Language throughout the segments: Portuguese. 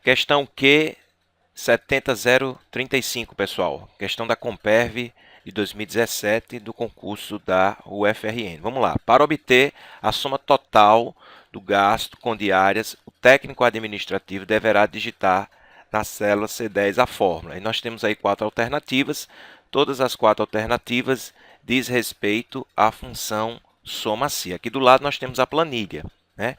Questão Q 70035, pessoal. Questão da Comperv de 2017 do concurso da UFRN. Vamos lá. Para obter a soma total do gasto com diárias, o técnico administrativo deverá digitar na célula C10 a fórmula. E nós temos aí 4 alternativas. Todas as 4 alternativas diz respeito à função soma-se. Aqui do lado nós temos a planilha, né?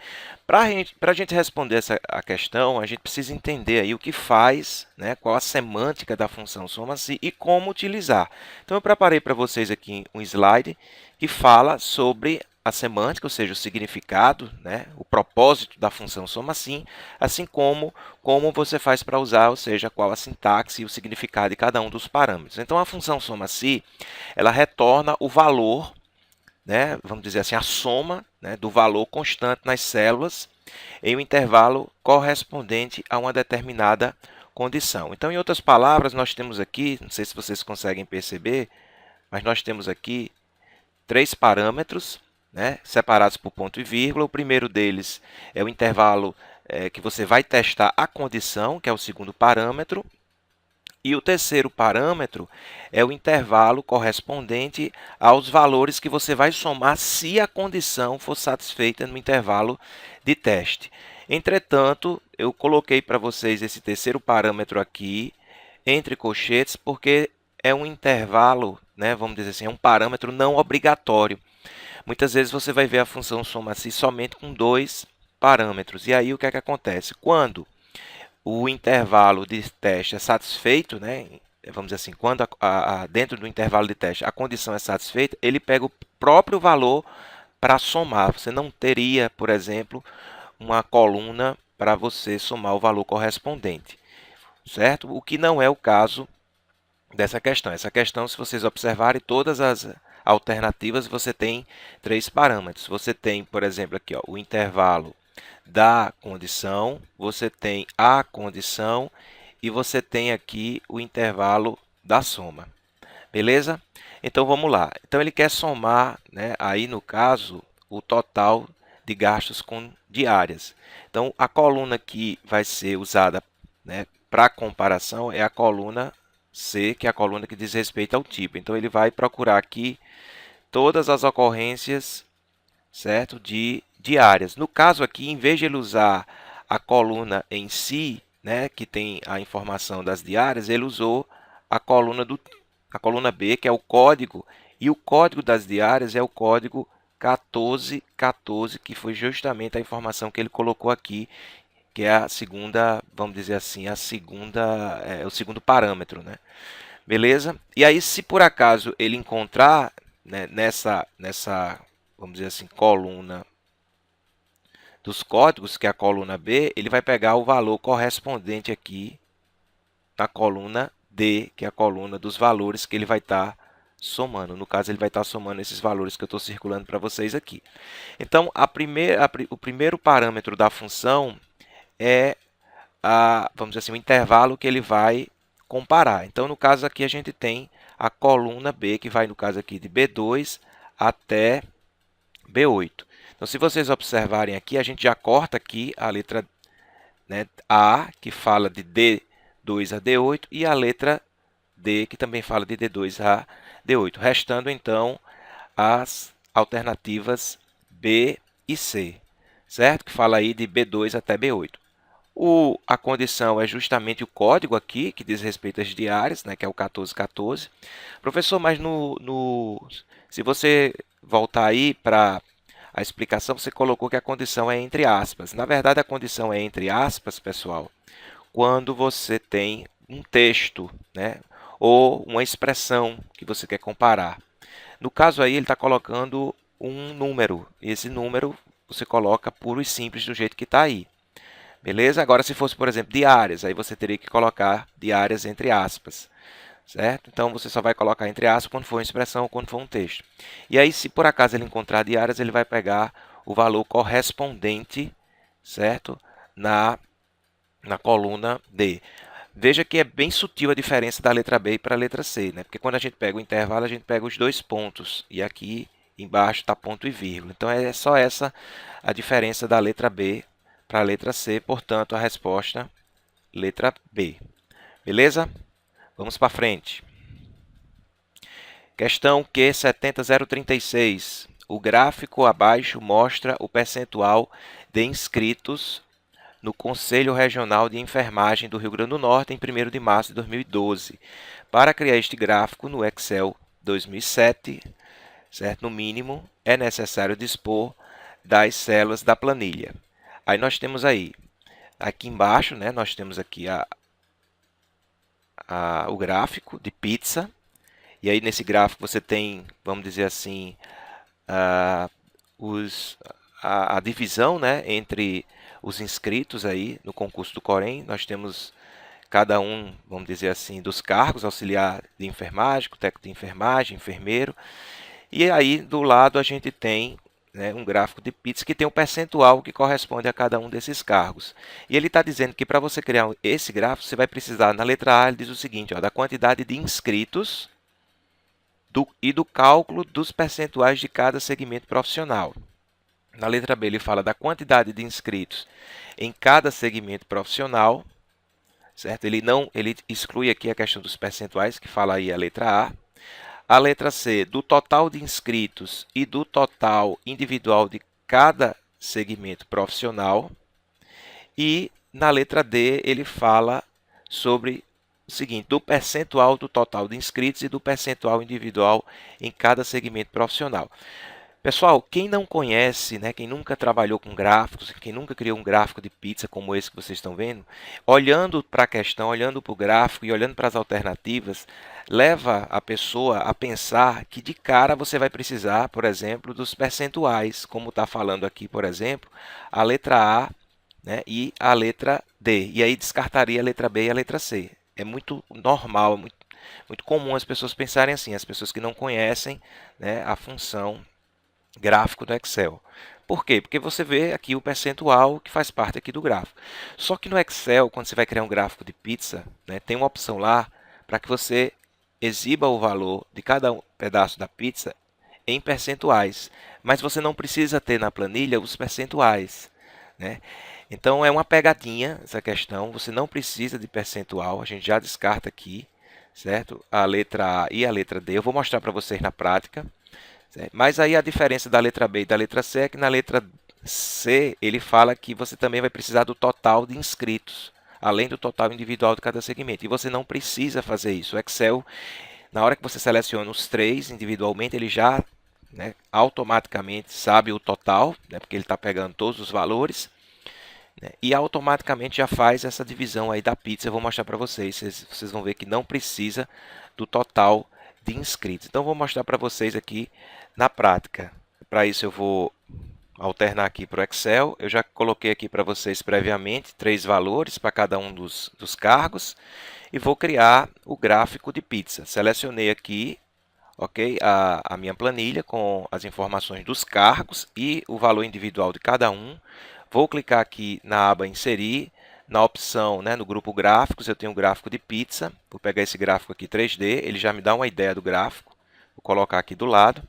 Para a gente responder a questão, a gente precisa entender aí o que faz, né, qual a semântica da função soma-se e como utilizar. Então, eu preparei para vocês aqui um slide que fala sobre a semântica, ou seja, o significado, né, o propósito da função soma-se, assim como você faz para usar, ou seja, qual a sintaxe e o significado de cada um dos parâmetros. Então, a função soma-se, ela retorna o valor, né, vamos dizer assim, a soma, né, do valor constante nas células em um intervalo correspondente a uma determinada condição. Então, em outras palavras, nós temos aqui, não sei se vocês conseguem perceber, mas nós temos aqui 3 parâmetros, né, separados por ponto e vírgula. O primeiro deles é o intervalo que você vai testar a condição, que é o segundo parâmetro. E o terceiro parâmetro é o intervalo correspondente aos valores que você vai somar se a condição for satisfeita no intervalo de teste. Entretanto, eu coloquei para vocês esse terceiro parâmetro aqui entre colchetes porque é um intervalo, né, vamos dizer assim, é um parâmetro não obrigatório. Muitas vezes você vai ver a função soma-se somente com 2 parâmetros. E aí o que é que acontece? Quando o intervalo de teste é satisfeito, né? Vamos dizer assim, quando dentro do intervalo de teste a condição é satisfeita, ele pega o próprio valor para somar. Você não teria, por exemplo, uma coluna para você somar o valor correspondente, certo? O que não é o caso dessa questão. Essa questão, se vocês observarem, todas as alternativas você tem 3 parâmetros. Você tem, por exemplo, aqui ó, o intervalo da condição, você tem a condição e você tem aqui o intervalo da soma. Beleza? Então vamos lá. Então ele quer somar, né, aí no caso, o total de gastos com diárias. Então a coluna que vai ser usada, né, para comparação é a coluna C, que é a coluna que diz respeito ao tipo. Então ele vai procurar aqui todas as ocorrências, certo, de diárias. No caso aqui, em vez de ele usar a coluna em si, né, que tem a informação das diárias, ele usou a coluna B, que é o código, e o código das diárias é o código 1414, que foi justamente a informação que ele colocou aqui, que é a segunda, vamos dizer assim, o segundo parâmetro, né? Beleza? E aí, se por acaso ele encontrar, né, nessa, vamos dizer assim, coluna dos códigos, que é a coluna B, ele vai pegar o valor correspondente aqui na coluna D, que é a coluna dos valores que ele vai estar somando. No caso, ele vai estar somando esses valores que eu estou circulando para vocês aqui. Então, o primeiro parâmetro da função é vamos dizer assim, o intervalo que ele vai comparar. Então, no caso aqui, a gente tem a coluna B, que vai, no caso aqui, de B2 até B8. Então, se vocês observarem aqui, a gente já corta aqui a letra, né, A, que fala de D2 a D8, e a letra D, que também fala de D2 a D8, restando então as alternativas B e C, certo? Que fala aí de B2 até B8. A condição é justamente o código aqui, que diz respeito às diárias, né, que é o 1414. Professor, mas se você voltar aí para a explicação, você colocou que a condição é entre aspas. Na verdade, a condição é entre aspas, pessoal, quando você tem um texto, né, ou uma expressão que você quer comparar. No caso aí, ele está colocando um número. E esse número você coloca puro e simples do jeito que está aí. Beleza? Agora, se fosse, por exemplo, diárias, aí você teria que colocar diárias entre aspas, certo? Então, você só vai colocar entre aspas quando for uma expressão ou quando for um texto. E aí, se por acaso ele encontrar diárias, ele vai pegar o valor correspondente, certo? Na coluna D. Veja que é bem sutil a diferença da letra B para a letra C, né? Porque quando a gente pega o intervalo, a gente pega os 2 pontos. E aqui embaixo está ponto e vírgula. Então, é só essa a diferença da letra B para a letra C. Portanto, a resposta letra B. Beleza? Vamos para frente. Questão Q70036. O gráfico abaixo mostra o percentual de inscritos no Conselho Regional de Enfermagem do Rio Grande do Norte em 1º de março de 2012. Para criar este gráfico no Excel 2007, certo? No mínimo, é necessário dispor das células da planilha. Aí nós temos aí, aqui embaixo, né, nós temos aqui o gráfico de pizza. E aí nesse gráfico você tem, vamos dizer assim, a, a divisão, né, entre os inscritos aí no concurso do Corém. Nós temos cada um, vamos dizer assim, dos cargos: auxiliar de enfermagem, técnico de enfermagem, enfermeiro. E aí do lado a gente tem, né, um gráfico de pizza que tem um percentual que corresponde a cada um desses cargos. E ele está dizendo que para você criar esse gráfico, você vai precisar, na letra A, ele diz o seguinte, ó, da quantidade de inscritos e do cálculo dos percentuais de cada segmento profissional. Na letra B, ele fala da quantidade de inscritos em cada segmento profissional, certo? Ele exclui aqui a questão dos percentuais, que fala aí a letra A. A letra C, do total de inscritos e do total individual de cada segmento profissional. E na letra D, ele fala sobre o seguinte, do percentual do total de inscritos e do percentual individual em cada segmento profissional. Pessoal, quem não conhece, né, quem nunca trabalhou com gráficos, quem nunca criou um gráfico de pizza como esse que vocês estão vendo, olhando para a questão, olhando para o gráfico e olhando para as alternativas, leva a pessoa a pensar que de cara você vai precisar, por exemplo, dos percentuais, como está falando aqui, por exemplo, a letra A, né, e a letra D. E aí descartaria a letra B e a letra C. É muito normal, muito comum as pessoas pensarem assim, as pessoas que não conhecem, né, a função gráfico do Excel. Por quê? Porque você vê aqui o percentual que faz parte aqui do gráfico. Só que no Excel, quando você vai criar um gráfico de pizza, né, tem uma opção lá para que você exiba o valor de cada pedaço da pizza em percentuais. Mas você não precisa ter na planilha os percentuais, né? Então é uma pegadinha essa questão, você não precisa de percentual, a gente já descarta aqui, certo? A letra A e a letra D, eu vou mostrar para vocês na prática. Certo? Mas aí a diferença da letra B e da letra C é que na letra C ele fala que você também vai precisar do total de inscritos, além do total individual de cada segmento. E você não precisa fazer isso. O Excel, na hora que você seleciona os três individualmente, ele já, né, automaticamente sabe o total, né, porque ele está pegando todos os valores, né, e automaticamente já faz essa divisão aí da pizza. Eu vou mostrar para vocês. Vocês vão ver que não precisa do total de inscritos. Então, vou mostrar para vocês aqui na prática. Para isso, eu vou alternar aqui para o Excel. Eu já coloquei aqui para vocês previamente 3 valores para cada um dos cargos. E vou criar o gráfico de pizza. Selecionei aqui, ok, a minha planilha com as informações dos cargos e o valor individual de cada um. Vou clicar aqui na aba Inserir. Na opção, né, no grupo gráficos, eu tenho um gráfico de pizza. Vou pegar esse gráfico aqui 3D, ele já me dá uma ideia do gráfico. Vou colocar aqui do lado.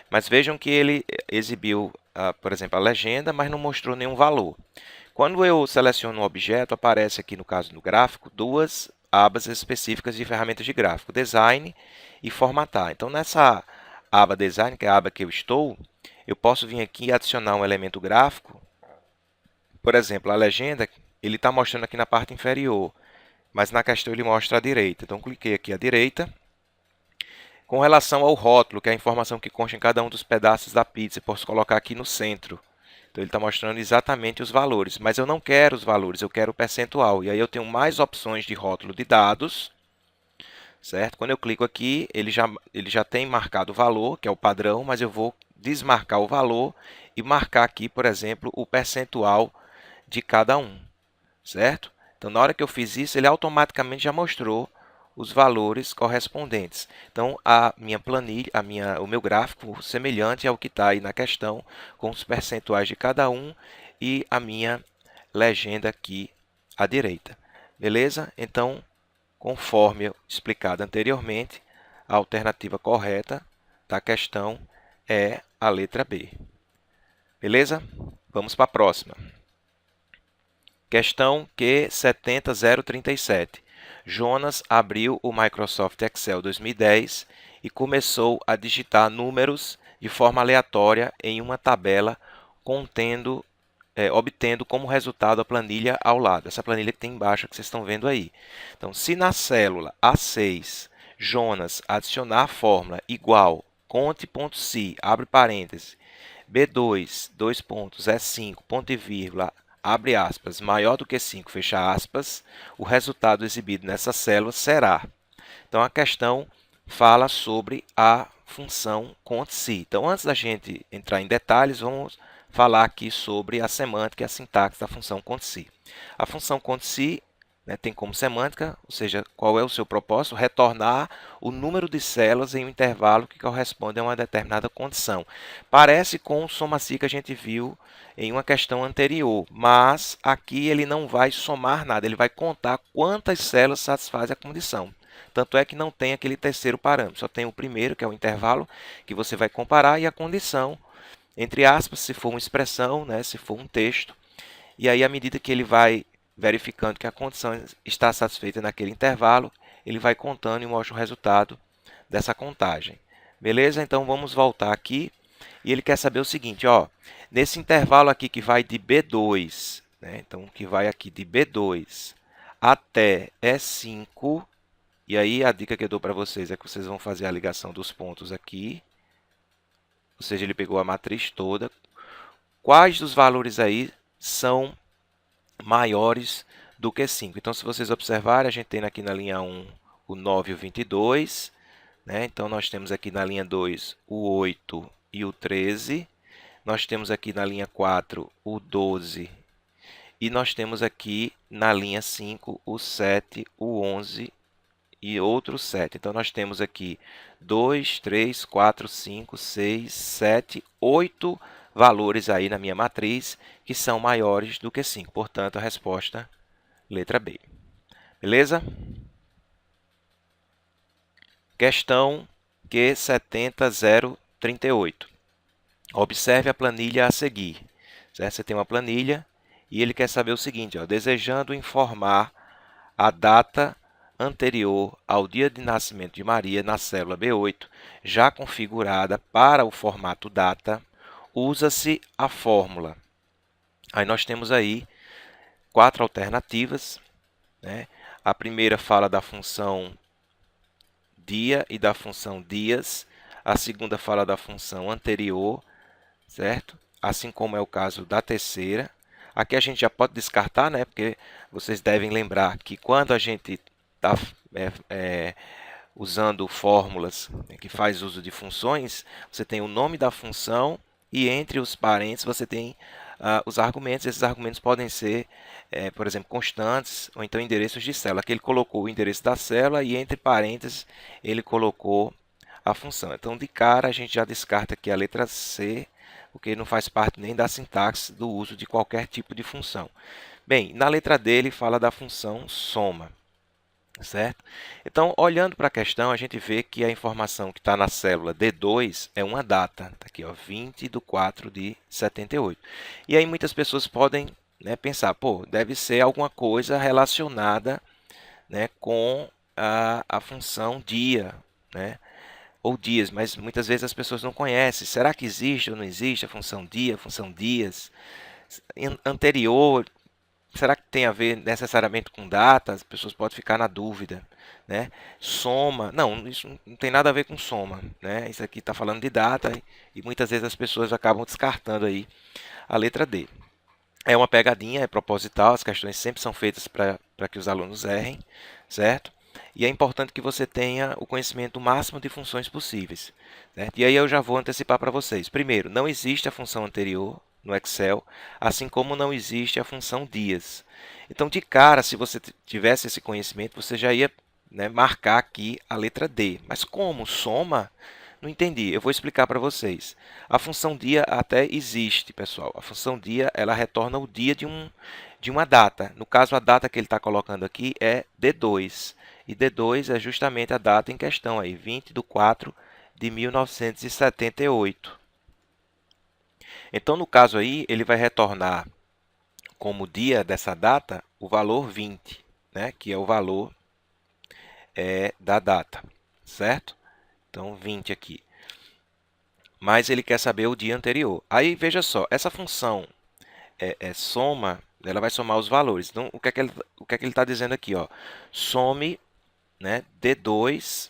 Mas vejam que ele exibiu, por exemplo, a legenda, mas não mostrou nenhum valor. Quando eu seleciono um objeto, aparece aqui, no caso do gráfico, duas abas específicas de ferramentas de gráfico, Design e Formatar. Então, nessa aba Design, que é a aba que eu estou, eu posso vir aqui e adicionar um elemento gráfico. Por exemplo, a legenda, ele está mostrando aqui na parte inferior, mas na questão ele mostra à direita. Então, cliquei aqui à direita. Com relação ao rótulo, que é a informação que consta em cada um dos pedaços da pizza, eu posso colocar aqui no centro. Então, ele está mostrando exatamente os valores, mas eu não quero os valores, eu quero o percentual. E aí eu tenho mais opções de rótulo de dados, certo? Quando eu clico aqui, ele já tem marcado o valor, que é o padrão, mas eu vou desmarcar o valor e marcar aqui, por exemplo, o percentual de cada um, certo? Então, na hora que eu fiz isso, ele automaticamente já mostrou os valores correspondentes. Então, a minha planilha, o meu gráfico semelhante ao que está aí na questão, com os percentuais de cada um e a minha legenda aqui à direita. Beleza? Então, conforme explicado anteriormente, a alternativa correta da questão é a letra B. Beleza? Vamos para a próxima. Questão Q70037. Jonas abriu o Microsoft Excel 2010 e começou a digitar números de forma aleatória em uma tabela obtendo como resultado a planilha ao lado. Essa planilha que tem embaixo que vocês estão vendo aí. Então, se na célula A6, Jonas adicionar a fórmula igual conte.si, abre parênteses, B2, dois pontos, E5, ponto e vírgula, abre aspas, maior do que 5, fecha aspas, o resultado exibido nessa célula será. Então, a questão fala sobre a função conte.si. Então, antes da gente entrar em detalhes, vamos falar aqui sobre a semântica e a sintaxe da função conte.si. A função conte.si, né, tem como semântica, ou seja, qual é o seu propósito? Retornar o número de células em um intervalo que corresponde a uma determinada condição. Parece com o soma-si que a gente viu em uma questão anterior, mas aqui ele não vai somar nada, ele vai contar quantas células satisfazem a condição. Tanto é que não tem aquele terceiro parâmetro, só tem o primeiro, que é o intervalo, que você vai comparar, e a condição, entre aspas, se for uma expressão, né, se for um texto. E aí, à medida que ele vai verificando que a condição está satisfeita naquele intervalo, ele vai contando e mostra o resultado dessa contagem. Beleza? Então, vamos voltar aqui. E ele quer saber o seguinte, ó, nesse intervalo aqui que vai de B2, né, então, que vai aqui de B2 até E5, e aí a dica que eu dou para vocês é que vocês vão fazer a ligação dos pontos aqui, ou seja, ele pegou a matriz toda. Quais dos valores aí são maiores do que 5? Então, se vocês observarem, a gente tem aqui na linha 1 o 9 e o 22, né? Então, nós temos aqui na linha 2 o 8 e o 13. Nós temos aqui na linha 4 o 12. E nós temos aqui na linha 5 o 7, o 11 e outro 7. Então, nós temos aqui 2, 3, 4, 5, 6, 7, 8 valores aí na minha matriz que são maiores do que 5. Portanto, a resposta, letra B. Beleza? Questão Q70038. Observe a planilha a seguir. Certo? Você tem uma planilha e ele quer saber o seguinte, ó, desejando informar a data anterior ao dia de nascimento de Maria na célula B8, já configurada para o formato data, usa-se a fórmula. Aí nós temos aí 4 alternativas, né? A primeira fala da função dia e da função dias. A segunda fala da função anterior, certo? Assim como é o caso da terceira. Aqui a gente já pode descartar, né? Porque vocês devem lembrar que quando a gente está usando fórmulas, né, que faz uso de funções, você tem o nome da função e entre os parênteses você tem os argumentos. Esses argumentos podem ser, por exemplo, constantes ou então endereços de célula. Aqui ele colocou o endereço da célula e entre parênteses ele colocou a função. Então, de cara, a gente já descarta aqui a letra C, porque não faz parte nem da sintaxe do uso de qualquer tipo de função. Bem, na letra D ele fala da função soma. Certo? Então, olhando para a questão, a gente vê que a informação que está na célula D2 é uma data. Está aqui, ó, 20 de 4 de 78. E aí muitas pessoas podem, né, pensar, pô, deve ser alguma coisa relacionada, né, com a função dia, né, ou dias, mas muitas vezes as pessoas não conhecem. Será que existe ou não existe a função dia, a função dias? Anterior, será que tem a ver necessariamente com data? As pessoas podem ficar na dúvida, né? Soma, não, isso não tem nada a ver com soma, né? Isso aqui está falando de data e muitas vezes as pessoas acabam descartando aí a letra D. É uma pegadinha, é proposital, as questões sempre são feitas para que os alunos errem, certo? E é importante que você tenha o conhecimento máximo de funções possíveis, certo? E aí eu já vou antecipar para vocês. Primeiro, não existe a função anterior no Excel, assim como não existe a função dias. Então, de cara, se você tivesse esse conhecimento, você já ia, né, marcar aqui a letra D. Mas como? Soma? Não entendi. Eu vou explicar para vocês. A função dia até existe, pessoal. A função dia, ela retorna o dia de uma data. No caso, a data que ele está colocando aqui é D2. E D2 é justamente a data em questão, aí, 20 de 4 de 1978. Então, no caso aí, ele vai retornar como dia dessa data o valor 20, né, que é o valor da data, certo? Então, 20 aqui. Mas ele quer saber o dia anterior. Aí, veja só, essa função soma, ela vai somar os valores. Então, o que é que ele está dizendo aqui? Ó? Some, né, D2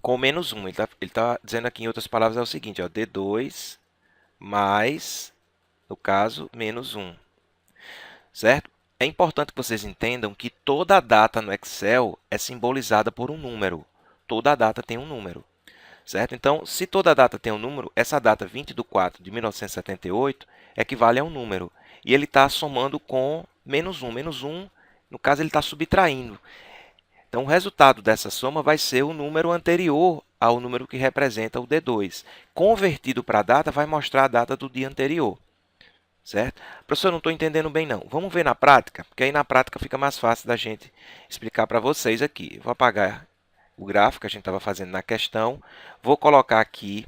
com menos 1. Ele tá dizendo aqui, em outras palavras, é o seguinte, ó, D2 mais, no caso, menos 1. Certo? É importante que vocês entendam que toda a data no Excel é simbolizada por um número. Toda a data tem um número. Certo? Então, se toda a data tem um número, essa data 20 de 4 de 1978 equivale a um número. E ele está somando com menos 1. Menos 1, no caso, ele está subtraindo. Então, o resultado dessa soma vai ser o número anterior ao número que representa o D2. Convertido para a data, vai mostrar a data do dia anterior. Certo? Professor, não estou entendendo bem não. Vamos ver na prática, porque aí na prática fica mais fácil da gente explicar para vocês aqui. Eu vou apagar o gráfico que a gente estava fazendo na questão. Vou colocar aqui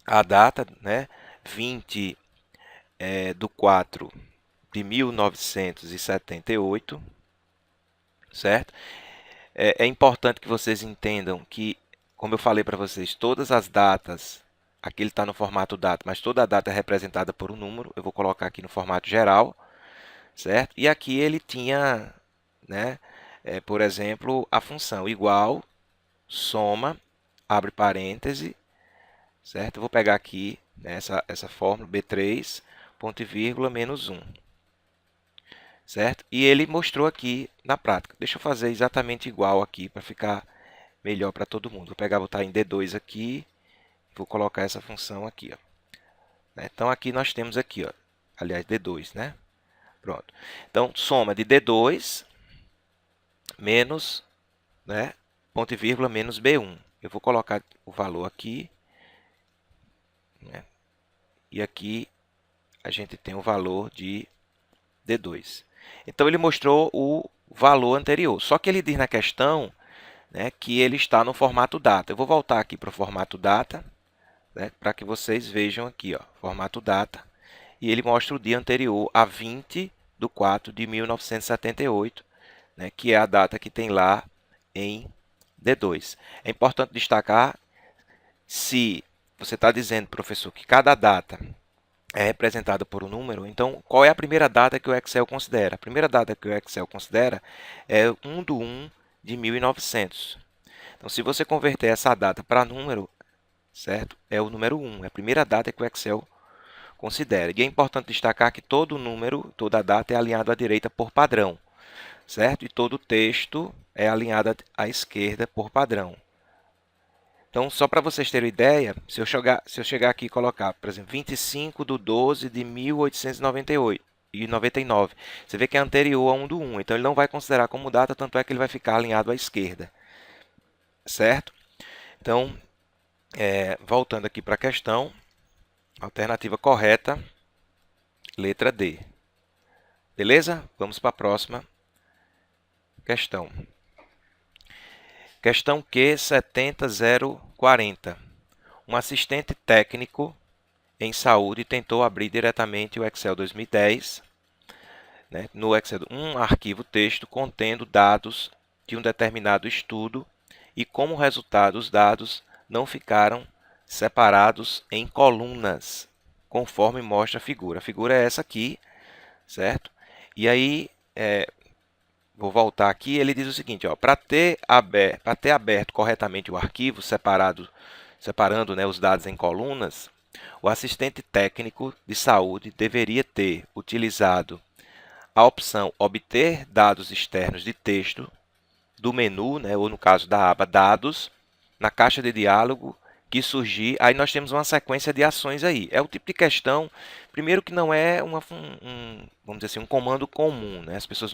a data, né? 20 de 4 de 1978, certo? É importante que vocês entendam que, como eu falei para vocês, todas as datas, aqui ele está no formato data, mas toda a data é representada por um número. Eu vou colocar aqui no formato geral, certo? E aqui ele tinha, né, por exemplo, a função igual, soma, abre parêntese, certo? Eu vou pegar aqui, né, essa fórmula, B3, ponto e vírgula, menos 1. Certo? E ele mostrou aqui na prática. Deixa eu fazer exatamente igual aqui para ficar melhor para todo mundo. Vou pegar, botar em D2 aqui, vou colocar essa função aqui, ó. Então aqui nós temos aqui, ó, aliás, D2, né? Pronto. Então, soma de D2 menos, né, ponto e vírgula, menos B1. Eu vou colocar o valor aqui, né? E aqui a gente tem o valor de D2. Então, ele mostrou o valor anterior. Só que ele diz na questão, né, que ele está no formato data. Eu vou voltar aqui para o formato data, né, para que vocês vejam aqui, ó, formato data. E ele mostra o dia anterior a 20 de 4 de 1978, né, que é a data que tem lá em D2. É importante destacar, se você está dizendo, professor, que cada data é representada por um número, então qual é a primeira data que o Excel considera? A primeira data que o Excel considera é 1 de 1 de 1900. Então, se você converter essa data para número, certo? É o número 1, é a primeira data que o Excel considera. E é importante destacar que todo número, toda data é alinhado à direita por padrão, certo? E todo texto é alinhado à esquerda por padrão. Então, só para vocês terem ideia, se eu chegar aqui e colocar, por exemplo, 25 de 12 de 1898 e 99, você vê que é anterior a 1 do 1, então ele não vai considerar como data, tanto é que ele vai ficar alinhado à esquerda, certo? Então, voltando aqui para a questão, alternativa correta, letra D. Beleza? Vamos para a próxima questão. Questão Q 70040. Um assistente técnico em saúde tentou abrir diretamente o Excel 2010, né, no Excel, um arquivo texto contendo dados de um determinado estudo e, como resultado, os dados não ficaram separados em colunas, conforme mostra a figura. A figura é essa aqui, certo? E aí, vou voltar aqui, ele diz o seguinte, para ter aberto corretamente o arquivo, separando, né, os dados em colunas, o assistente técnico de saúde deveria ter utilizado a opção obter dados externos de texto do menu, né, ou no caso da aba dados, na caixa de diálogo que surgir, aí nós temos uma sequência de ações aí. É o tipo de questão, primeiro, que não é vamos dizer assim, um comando comum, né? As pessoas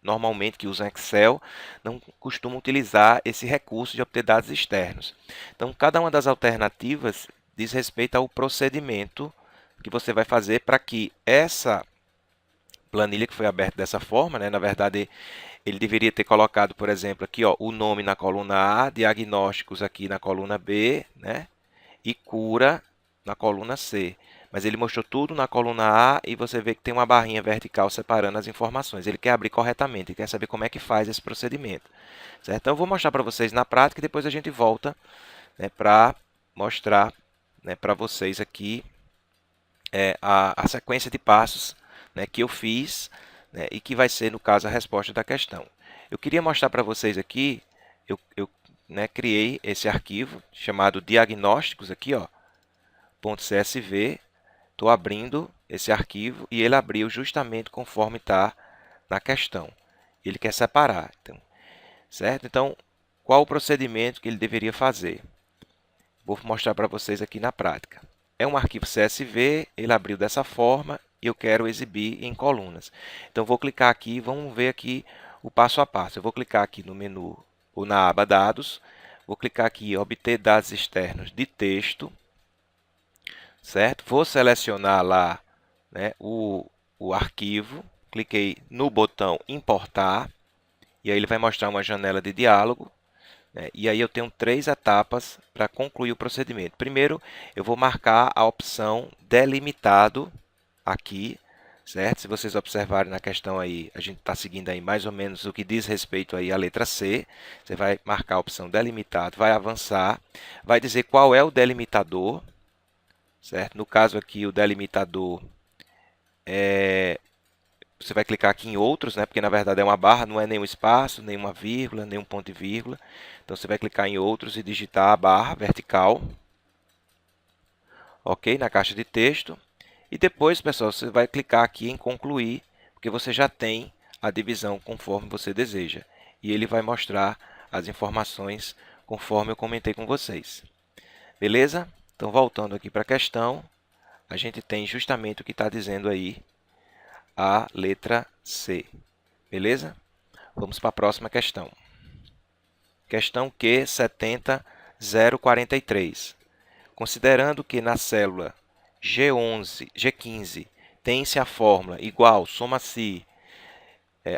normalmente que usam Excel não costumam utilizar esse recurso de obter dados externos. Então, cada uma das alternativas diz respeito ao procedimento que você vai fazer para que essa planilha que foi aberta dessa forma, né, na verdade, ele deveria ter colocado, por exemplo, aqui, ó, o nome na coluna A, diagnósticos aqui na coluna B, né, e cura na coluna C. mas ele mostrou tudo na coluna A e você vê que tem uma barrinha vertical separando as informações. Ele quer abrir corretamente, ele quer saber como é que faz esse procedimento. Certo? Então, eu vou mostrar para vocês na prática e depois a gente volta, né, para mostrar, né, para vocês aqui a sequência de passos, né, que eu fiz, né, e que vai ser, no caso, a resposta da questão. Eu queria mostrar para vocês aqui, eu né, criei esse arquivo chamado diagnósticos aqui, ó, .csv. Estou abrindo esse arquivo e ele abriu justamente conforme está na questão. Ele quer separar, então, certo? Então, qual o procedimento que ele deveria fazer? Vou mostrar para vocês aqui na prática. É um arquivo CSV, ele abriu dessa forma e eu quero exibir em colunas. Então, vou clicar aqui e vamos ver aqui o passo a passo. Eu vou clicar aqui no menu ou na aba Dados, vou clicar aqui em Obter dados externos de texto, certo? Vou selecionar lá, né, o arquivo, cliquei no botão Importar, e aí ele vai mostrar uma janela de diálogo, né, e aí eu tenho 3 etapas para concluir o procedimento. Primeiro, eu vou marcar a opção Delimitado aqui, certo? Se vocês observarem na questão aí, a gente está seguindo aí mais ou menos o que diz respeito aí à letra C. Você vai marcar a opção Delimitado, vai avançar, vai dizer qual é o delimitador, certo? No caso aqui, o delimitador você vai clicar aqui em outros, né? Porque na verdade é uma barra, não é nenhum espaço, nenhuma vírgula, nenhum ponto e vírgula. Então você vai clicar em outros e digitar a barra vertical, ok? Na caixa de texto. E depois, pessoal, você vai clicar aqui em concluir, porque você já tem a divisão conforme você deseja. E ele vai mostrar as informações conforme eu comentei com vocês. Beleza? Então, voltando aqui para a questão, a gente tem justamente o que está dizendo aí a letra C. Beleza? Vamos para a próxima questão. Questão Q 70043. Considerando que na célula G15 tem-se a fórmula igual, soma-se,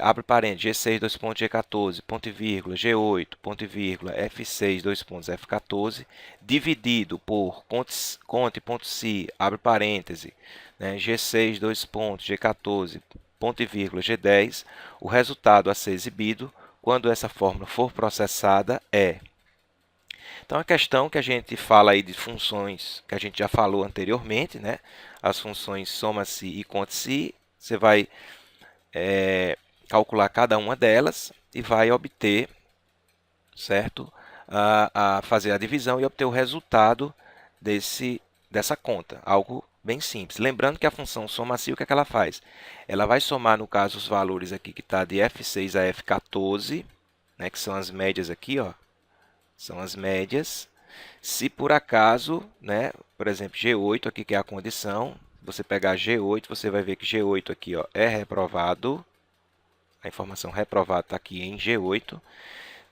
abre parênteses, G6, dois pontos, G14, ponto e vírgula, G8, ponto e vírgula, F6, dois pontos, F14, dividido por conte, ponto si, abre parêntese, né, G6, dois pontos, G14, ponto e vírgula, G10, o resultado a ser exibido quando essa fórmula for processada é... Então, a questão que a gente fala aí de funções que a gente já falou anteriormente, né? As funções soma-se e conte-se, você vai calcular cada uma delas e vai obter, certo? A fazer a divisão e obter o resultado dessa conta, algo bem simples. Lembrando que a função soma-se, o que é que ela faz? Ela vai somar, no caso, os valores aqui que está de F6 a F14, né, que são as médias aqui, ó, são as médias. Se por acaso, né, por exemplo, G8 aqui que é a condição, você pegar G8, você vai ver que G8 aqui, ó, é reprovado. A informação reprovado está aqui em G8.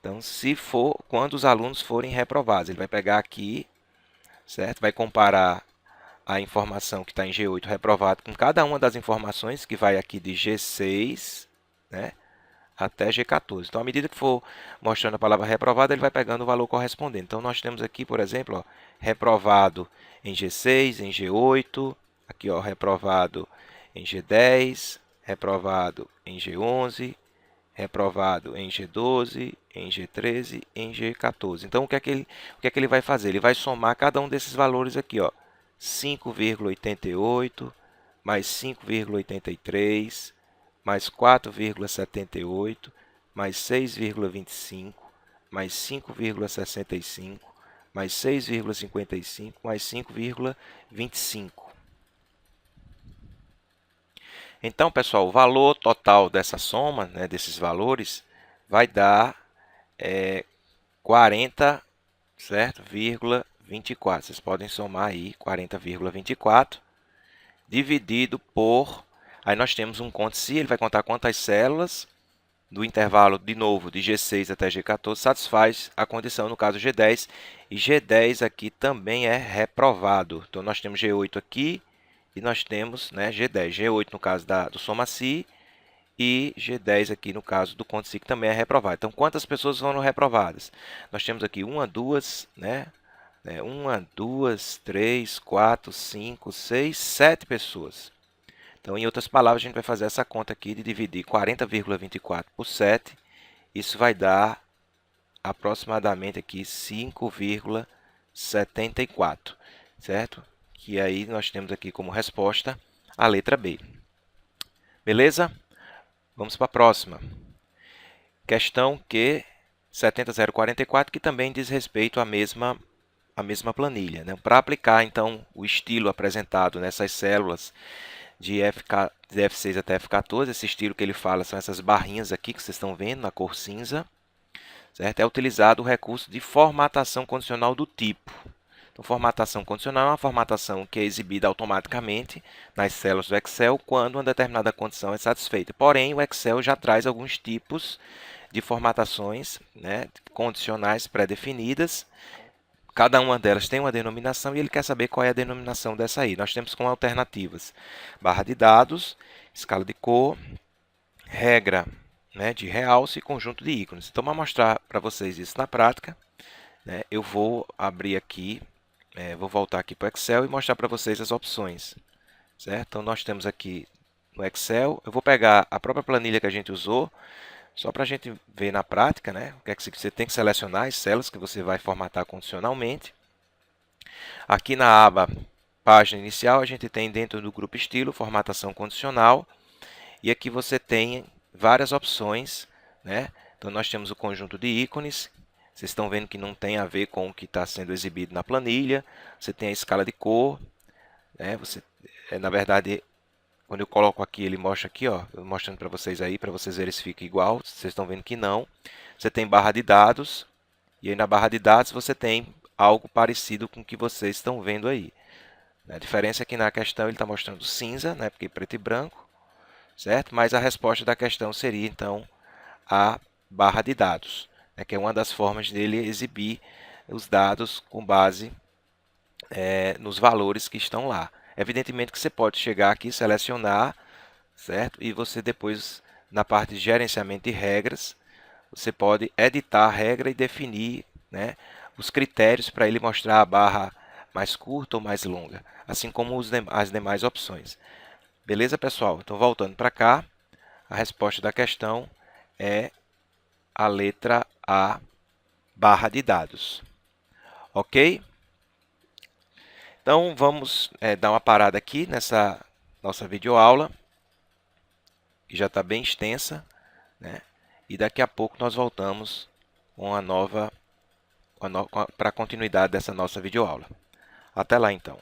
Então, se for, quando os alunos forem reprovados, ele vai pegar aqui, certo? Vai comparar a informação que está em G8 reprovado com cada uma das informações que vai aqui de G6, né, até G14. Então, à medida que for mostrando a palavra reprovado, ele vai pegando o valor correspondente. Então, nós temos aqui, por exemplo, ó, reprovado em G6, em G8, aqui, ó, reprovado em G10, reprovado em G11, reprovado em G12, em G13, em G14. Então, o que é que ele vai fazer? Ele vai somar cada um desses valores aqui, ó, 5,88 mais 5,83 mais 4,78 mais 6,25 mais 5,65 mais 6,55 mais 5,25. Então, pessoal, o valor total dessa soma, né, desses valores, vai dar 40, certo? 24. Vocês podem somar aí 40,24 dividido por... Aí nós temos um conte-se, ele vai contar quantas células do intervalo, de novo, de G6 até G14, satisfaz a condição, no caso G10, e G10 aqui também é reprovado. Então, nós temos G8 aqui e nós temos, né, G10. G8 no caso do soma-se e G10 aqui no caso do conte-se, que também é reprovado. Então, quantas pessoas foram reprovadas? Nós temos aqui 1, 2, né, né? 1, 2, 3, 4, 5, 6, 7 pessoas. Então, em outras palavras, a gente vai fazer essa conta aqui de dividir 40,24 por 7. Isso vai dar aproximadamente aqui 5,74, certo? Que aí nós temos aqui como resposta a letra B. Beleza? Vamos para a próxima. Questão Q 70044, que também diz respeito à mesma planilha, né? Para aplicar, então, o estilo apresentado nessas células de F6 até F14, esse estilo que ele fala são essas barrinhas aqui que vocês estão vendo na cor cinza, certo? É utilizado o recurso de formatação condicional do tipo. Então, formatação condicional é uma formatação que é exibida automaticamente nas células do Excel quando uma determinada condição é satisfeita. Porém, o Excel já traz alguns tipos de formatações, né, condicionais pré-definidas. Cada uma delas tem uma denominação e ele quer saber qual é a denominação dessa aí. Nós temos como alternativas barra de dados, escala de cor, regra, né, de realce e conjunto de ícones. Então, para mostrar para vocês isso na prática, né, eu vou abrir aqui, vou voltar aqui para o Excel e mostrar para vocês as opções. Certo? Então, nós temos aqui no Excel, eu vou pegar a própria planilha que a gente usou, só para a gente ver na prática, né, o que é que você tem que selecionar, as células que você vai formatar condicionalmente. Aqui na aba página inicial, a gente tem dentro do grupo estilo, formatação condicional, e aqui você tem várias opções, né? Então, nós temos o conjunto de ícones, vocês estão vendo que não tem a ver com o que está sendo exibido na planilha. Você tem a escala de cor, né? Na verdade, quando eu coloco aqui, ele mostra aqui, ó, mostrando para vocês aí, para vocês verem se fica igual. Vocês estão vendo que não. Você tem barra de dados, e aí na barra de dados você tem algo parecido com o que vocês estão vendo aí. A diferença é que na questão ele está mostrando cinza, né, porque preto e branco, certo? Mas a resposta da questão seria, então, a barra de dados, né, que é uma das formas dele exibir os dados com base nos valores que estão lá. Evidentemente que você pode chegar aqui, selecionar, certo? E você depois, na parte de gerenciamento de regras, você pode editar a regra e definir, né, os critérios para ele mostrar a barra mais curta ou mais longa, assim como as demais opções. Beleza, pessoal? Então, voltando para cá, a resposta da questão é a letra A, barra de dados. Ok? Então, vamos dar uma parada aqui nessa nossa videoaula, que já está bem extensa, né? E daqui a pouco nós voltamos com para a continuidade dessa nossa videoaula. Até lá, então.